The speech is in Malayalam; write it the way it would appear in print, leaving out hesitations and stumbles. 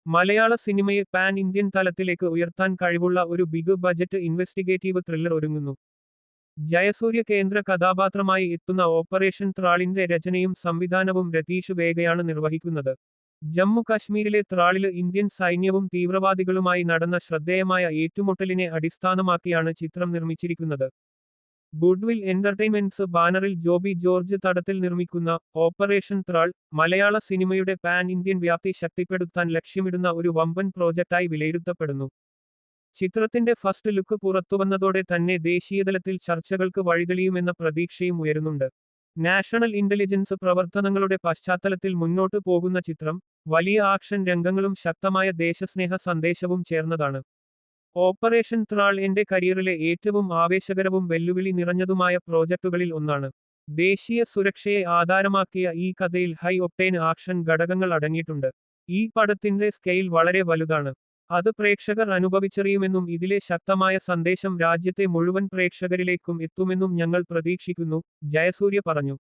മലയാള സിനിമയെ പാൻ ഇന്ത്യൻ തലത്തിലേക്ക് ഉയർത്താൻ കഴിവുള്ള ഒരു ബിഗ് ബജറ്റ് ഇൻവെസ്റ്റിഗേറ്റീവ് ത്രില്ലർ ഒരുങ്ങുന്നു. ജയസൂര്യ കേന്ദ്ര കഥാപാത്രമായി എത്തുന്ന ഓപ്പറേഷൻ ത്രാളിന്റെ രചനയും സംവിധാനവും രതീഷ് വേഗയാണ് നിർവഹിക്കുന്നത്. ജമ്മു കശ്മീരിലെ ത്രാളില് ഇന്ത്യൻ സൈന്യവും തീവ്രവാദികളുമായി നടന്ന ശ്രദ്ധേയമായ ഏറ്റുമുട്ടലിനെ അടിസ്ഥാനമാക്കിയാണ് ചിത്രം നിർമ്മിച്ചിരിക്കുന്നത്. ഗുഡ്വിൽ എന്റർടൈൻമെന്റ്സ് ബാനറിൽ ജോബി ജോർജ് തടത്തിൽ നിർമ്മിക്കുന്ന ഓപ്പറേഷൻ ത്രാൾ മലയാള സിനിമയുടെ പാൻ ഇന്ത്യൻ വ്യാപ്തി ശക്തിപ്പെടുത്താൻ ലക്ഷ്യമിടുന്ന ഒരു വമ്പൻ പ്രോജക്റ്റായി വിലയിരുത്തപ്പെടുന്നു. ചിത്രത്തിന്റെ ഫസ്റ്റ് ലുക്ക് പുറത്തുവന്നതോടെ തന്നെ ദേശീയതലത്തിൽ ചർച്ചകൾക്ക് വഴിതെളിയുമെന്ന പ്രതീക്ഷയും ഉയരുന്നുണ്ട്. നാഷണൽ ഇന്റലിജൻസ് പ്രവർത്തനങ്ങളുടെ പശ്ചാത്തലത്തിൽ മുന്നോട്ടു പോകുന്ന ചിത്രം, വലിയ ആക്ഷൻ രംഗങ്ങളും ശക്തമായ ദേശസ്നേഹ സന്ദേശവും ചേർന്നതാണ്. ഓപ്പറേഷൻ ത്രാൾ എന്റെ കരിയറിലെ ഏറ്റവും ആവേശകരവും വെല്ലുവിളി നിറഞ്ഞതുമായ പ്രോജക്റ്റുകളിൽ ഒന്നാണ്. ദേശീയ സുരക്ഷയെ ആധാരമാക്കിയ ഈ കഥയിൽ ഹൈ ഒക്ടേൻ ആക്ഷൻ ഘടകങ്ങൾ അടങ്ങിയിട്ടുണ്ട്. ഈ പടത്തിന്റെ സ്കെയിൽ വളരെ വലുതാണ്. അത് പ്രേക്ഷകർ അനുഭവിച്ചറിയുമെന്നും ഇതിലെ ശക്തമായ സന്ദേശം രാജ്യത്തെ മുഴുവൻ പ്രേക്ഷകരിലേക്കും എത്തുമെന്നും ഞങ്ങൾ പ്രതീക്ഷിക്കുന്നു, ജയസൂര്യ പറഞ്ഞു.